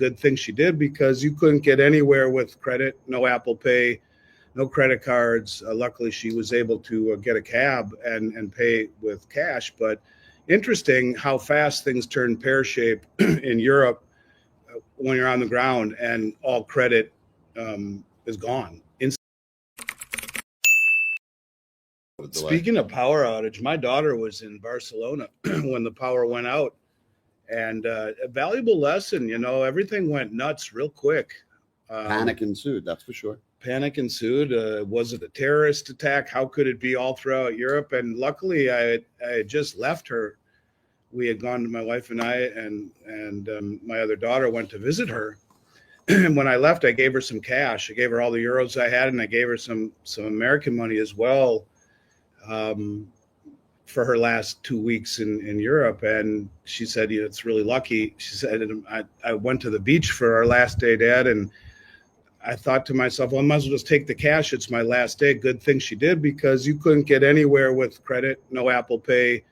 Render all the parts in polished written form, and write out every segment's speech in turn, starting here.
Good thing she did, because you couldn't get anywhere with credit, no Apple Pay, no credit cards. Luckily, she was able to get a cab and pay with cash. But interesting how fast things turn pear-shaped in Europe when you're on the ground and all credit is gone. Speaking of power outage, my daughter was in Barcelona when the power went out. And a valuable lesson, everything went nuts real quick. Panic ensued, that's for sure. Panic ensued. Was it a terrorist attack? How could it be all throughout Europe? And luckily, I had just left her. We had gone to, my wife and I and my other daughter went to visit her. And when I left, I gave her some cash. I gave her all the euros I had, and I gave her some American money as well. For her last 2 weeks in Europe. And she said, it's really lucky. She said, I went to the beach for our last day, Dad. And I thought to myself, well, I might as well just take the cash. It's my last day. Good thing she did, because you couldn't get anywhere with credit, no Apple Pay,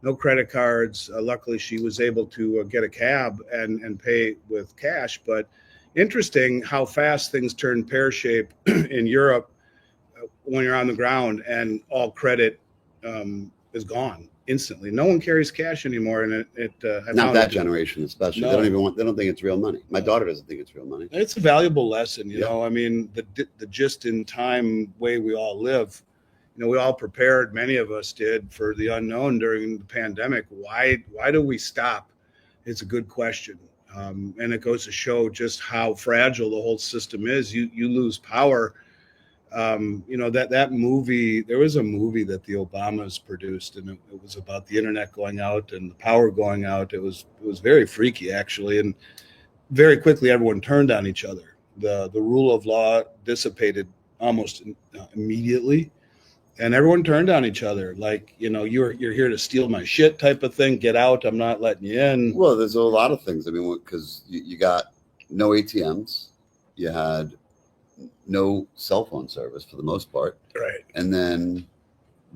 no credit cards. Luckily, she was able to get a cab and pay with cash. But interesting how fast things turn pear-shaped in Europe when you're on the ground and all credit is gone instantly. No one carries cash anymore, and not that generation especially. No. They don't think it's real money. My daughter doesn't think it's real money. It's a valuable lesson, you know. I mean, the just-in-time way we all live. We all prepared. Many of us did for the unknown during the pandemic. Why do we stop? It's a good question, and it goes to show just how fragile the whole system is. You lose power. That movie, there was a movie that the Obamas produced, and it was about the internet going out and the power going out. It was very freaky, actually. And very quickly, everyone turned on each other. The rule of law dissipated almost immediately, and everyone turned on each other. Like, you're here to steal my shit type of thing. Get out. I'm not letting you in. Well, there's a lot of things. I mean, because you got no ATMs. You had no cell phone service for the most part, right? And then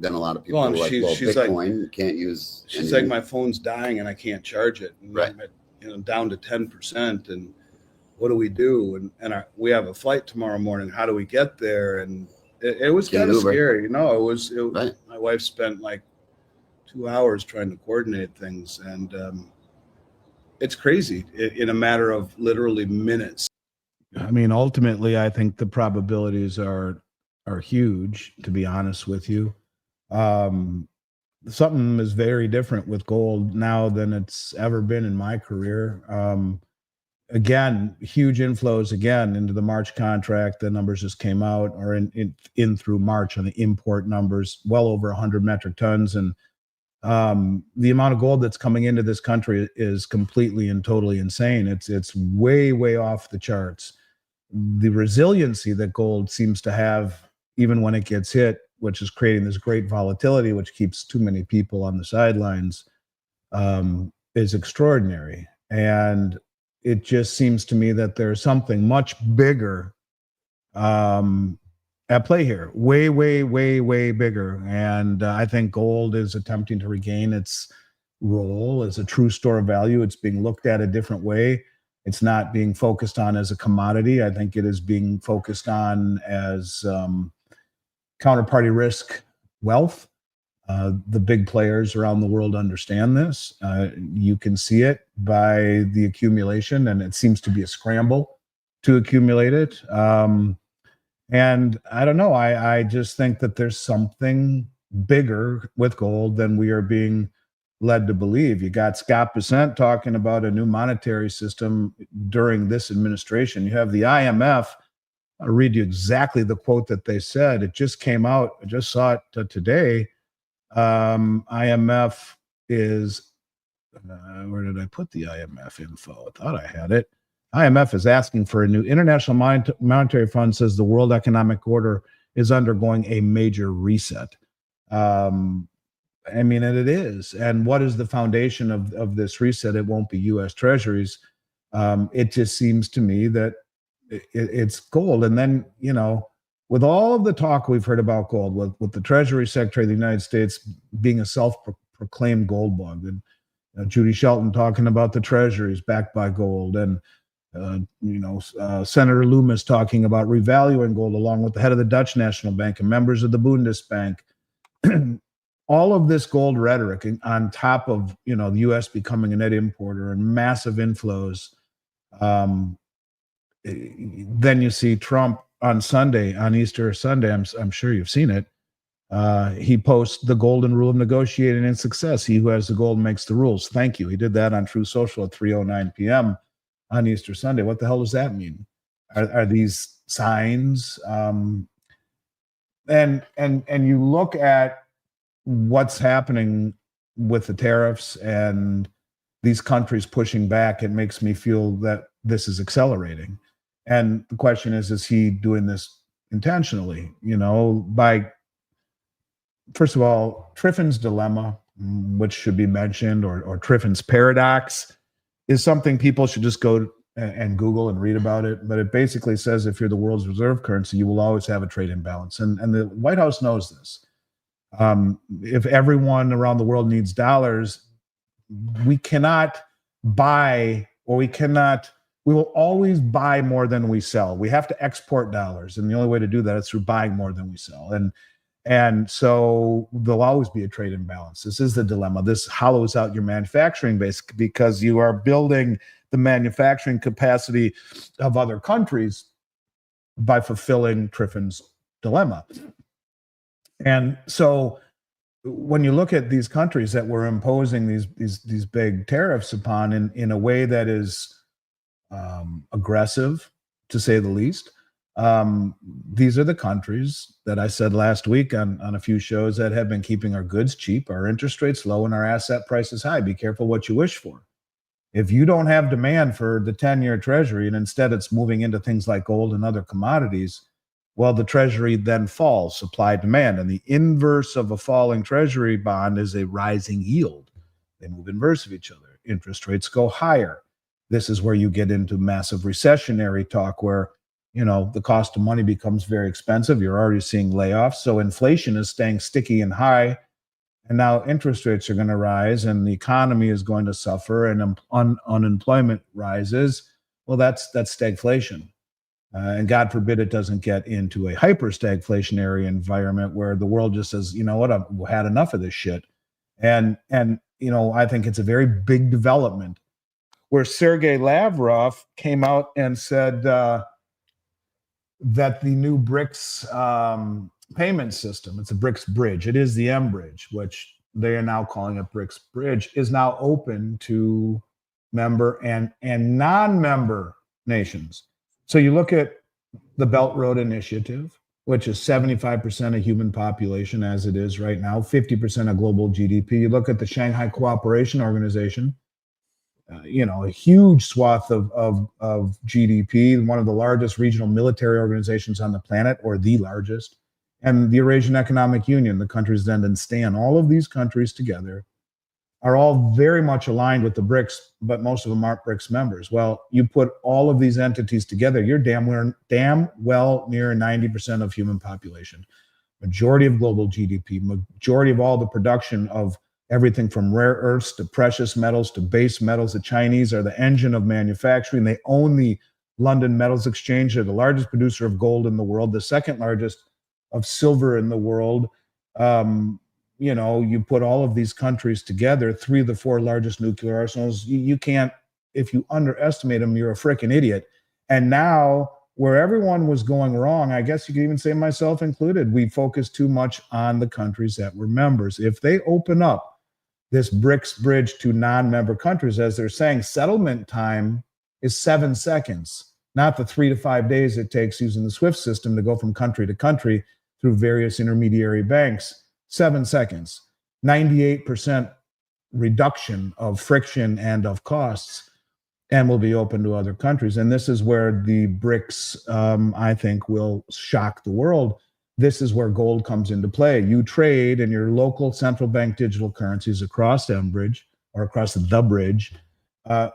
a lot of people are like, she's Bitcoin, you can't use. She's like, my phone's dying and I can't charge it. And right. I'm down to 10%, and what do we do? And we have a flight tomorrow morning. How do we get there? And it was kind of scary, It was right. My wife spent like 2 hours trying to coordinate things, and it's crazy in a matter of literally minutes. I mean, ultimately, I think the probabilities are huge, to be honest with you. Something is very different with gold now than it's ever been in my career. Again, huge inflows again into the March contract. The numbers just came out, or in through March on the import numbers, well over 100 metric tons. And the amount of gold that's coming into this country is completely and totally insane. It's way, way off the charts. The resiliency that gold seems to have, even when it gets hit, which is creating this great volatility, which keeps too many people on the sidelines, is extraordinary. And it just seems to me that there's something much bigger at play here, way, way, way, way bigger. And I think gold is attempting to regain its role as a true store of value. It's being looked at a different way. It's not being focused on as a commodity. I think it is being focused on as counterparty risk wealth. The big players around the world understand this. You can see it by the accumulation, and it seems to be a scramble to accumulate it. And I don't know, I just think that there's something bigger with gold than we are being led to believe. You got Scott Bessent talking about a new monetary system during this administration. You have the IMF. I'll read you exactly the quote that they said. It just came out. I just saw it today. IMF is, where did I put the IMF info? I thought I had it. IMF is asking for a new International Monetary Fund, says the world economic order is undergoing a major reset. I mean, and it is. And what is the foundation of this reset? It won't be U.S. Treasuries. It just seems to me that it's gold. And then, with all of the talk we've heard about gold, with the Treasury Secretary of the United States being a self-proclaimed gold bug, and Judy Shelton talking about the treasuries backed by gold, and Senator Loomis talking about revaluing gold along with the head of the Dutch National Bank and members of the Bundesbank. All of this gold rhetoric on top of, the U.S. becoming a net importer and massive inflows. Then you see Trump on Sunday, on Easter Sunday, I'm sure you've seen it. He posts the golden rule of negotiating and success. He who has the gold makes the rules. Thank you. He did that on True Social at 3:09 p.m. on Easter Sunday. What the hell does that mean? Are these signs? And you look at what's happening with the tariffs and these countries pushing back, it makes me feel that this is accelerating. And the question is he doing this intentionally? First of all, Triffin's dilemma, which should be mentioned, or Triffin's paradox, is something people should just go and Google and read about it. But it basically says if you're the world's reserve currency, you will always have a trade imbalance. And the White House knows this. If everyone around the world needs dollars, we cannot buy, or we will always buy more than we sell. We have to export dollars. And the only way to do that is through buying more than we sell. And so there'll always be a trade imbalance. This is the dilemma. This hollows out your manufacturing base because you are building the manufacturing capacity of other countries by fulfilling Triffin's dilemma. And so when you look at these countries that we're imposing these big tariffs upon in a way that is aggressive, to say the least, these are the countries that I said last week on a few shows that have been keeping our goods cheap, our interest rates low, and our asset prices high. Be careful what you wish for. If you don't have demand for the 10-year treasury and instead it's moving into things like gold and other commodities, well, the treasury then falls, supply demand. And the inverse of a falling treasury bond is a rising yield. They move inverse of each other. Interest rates go higher. This is where you get into massive recessionary talk where, the cost of money becomes very expensive. You're already seeing layoffs. So inflation is staying sticky and high. And now interest rates are going to rise and the economy is going to suffer and unemployment rises. Well, that's stagflation. And God forbid it doesn't get into a hyper stagflationary environment where the world just says, you know what, I've had enough of this shit. And I think it's a very big development where Sergei Lavrov came out and said that the new BRICS payment system, it's a BRICS Bridge, it is the M Bridge, which they are now calling a BRICS Bridge, is now open to member and non-member nations. So you look at the Belt Road Initiative, which is 75% of human population as it is right now, 50% of global GDP. You look at the Shanghai Cooperation Organization, a huge swath of GDP, one of the largest regional military organizations on the planet, or the largest, and the Eurasian Economic Union, the countries then and STAN. All of these countries together are all very much aligned with the BRICS, but most of them aren't BRICS members. Well, you put all of these entities together, you're damn well near 90% of human population, majority of global GDP, majority of all the production of everything from rare earths to precious metals to base metals. The Chinese are the engine of manufacturing. They own the London Metals Exchange. They're the largest producer of gold in the world, the second largest of silver in the world. You put all of these countries together, 3 of the 4 largest nuclear arsenals. You can't, if you underestimate them, you're a freaking idiot. And now, where everyone was going wrong, I guess you could even say myself included, we focused too much on the countries that were members. If they open up this BRICS bridge to non-member countries, as they're saying, settlement time is 7 seconds, not the 3 to 5 days it takes using the SWIFT system to go from country to country through various intermediary banks. 7 seconds, 98% reduction of friction and of costs, and will be open to other countries. And this is where the BRICS, I think, will shock the world. This is where gold comes into play. You trade in your local central bank digital currencies across mBridge or across the bridge,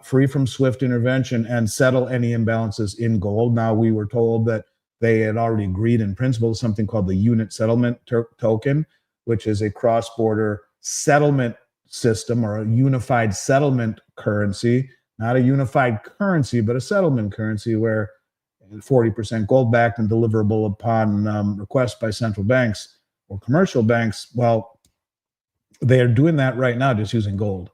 free from SWIFT intervention, and settle any imbalances in gold. Now, we were told that they had already agreed in principle something called the unit settlement token, which is a cross-border settlement system or a unified settlement currency not a unified currency, but a settlement currency where 40% gold backed and deliverable upon request by central banks or commercial banks. Well, they are doing that right now, just using gold.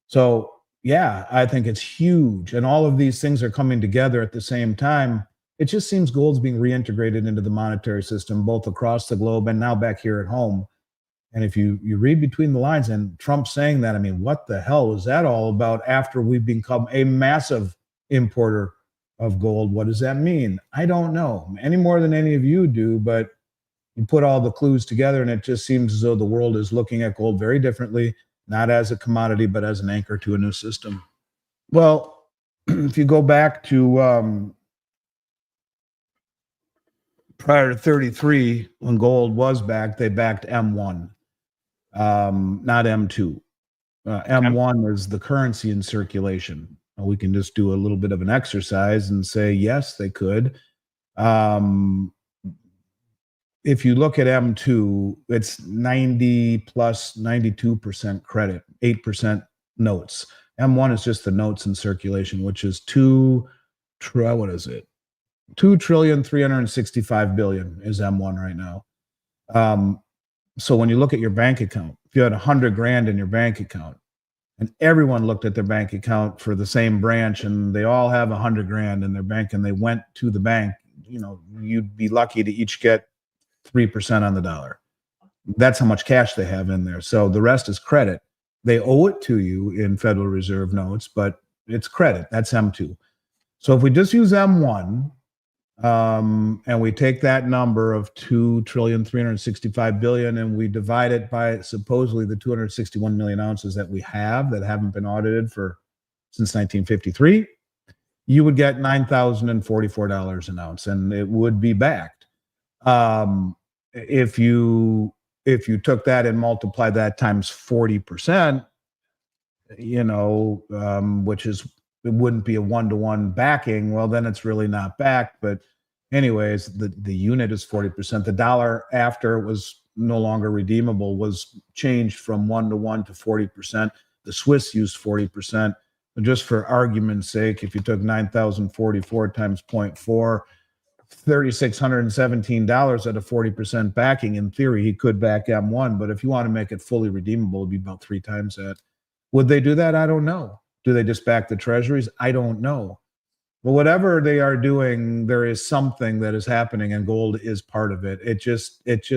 So, yeah, I think it's huge. And all of these things are coming together at the same time. It just seems gold's being reintegrated into the monetary system, both across the globe and now back here at home. And if you read between the lines and Trump saying that, I mean, what the hell was that all about after we've become a massive importer of gold? What does that mean? I don't know any more than any of you do, but you put all the clues together and it just seems as though the world is looking at gold very differently, not as a commodity, but as an anchor to a new system. Well, if you go back to prior to 33, when gold was backed, they backed M1, not M2. M1 is the currency in circulation. We can just do a little bit of an exercise and say, yes, they could. If you look at M2, it's 90 plus 92% credit, 8% notes. M1 is just the notes in circulation, which is what is it? 2,365 billion is M1 right now. So when you look at your bank account, if you had 100 grand in your bank account and everyone looked at their bank account for the same branch and they all have 100 grand in their bank and they went to the bank, you'd be lucky to each get 3% on the dollar. That's how much cash they have in there. So the rest is credit. They owe it to you in Federal Reserve notes, but it's credit. That's M2. So if we just use M1, and we take that number of 2,365 billion and we divide it by supposedly the 261 million ounces that we have that haven't been audited since 1953, you would get $9,044 an ounce, and it would be backed. If you took that and multiplied that times 40%, which is, it wouldn't be a one-to-one backing. Well, then it's really not backed. But anyways, the unit is 40%. The dollar, after it was no longer redeemable, was changed from 1-to-1 to 40%. The Swiss used 40%. But just for argument's sake, if you took 9,044 times 0.4, $3,617 at a 40% backing, in theory, he could back M1. But if you want to make it fully redeemable, it'd be about 3 times that. Would they do that? I don't know. Do they just back the treasuries? I don't know. But whatever they are doing, there is something that is happening, and gold is part of it. It just, at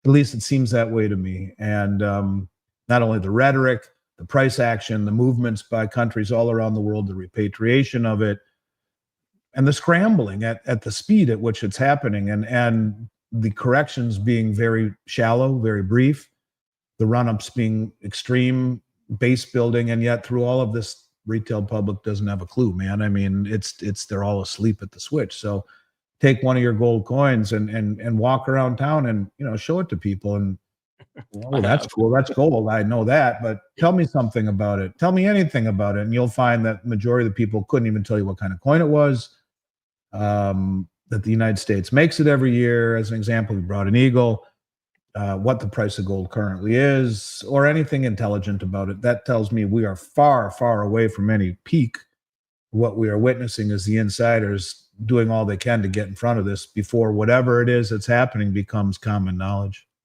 least it seems that way to me. And not only the rhetoric, the price action, the movements by countries all around the world, the repatriation of it, and the scrambling at the speed at which it's happening, and the corrections being very shallow, very brief, the run-ups being extreme, base building, and yet through all of this, retail public doesn't have a clue, man. I mean, they're all asleep at the switch. So take one of your gold coins and walk around town and show it to people, and oh, that's cool, that's gold, I know that, but tell me something about it. Tell me anything about it, and you'll find that the majority of the people couldn't even tell you what kind of coin it was. That the United States makes it every year. As an example, we brought an eagle. What the price of gold currently is, or anything intelligent about it. That tells me we are far, far away from any peak. What we are witnessing is the insiders doing all they can to get in front of this before whatever it is that's happening becomes common knowledge.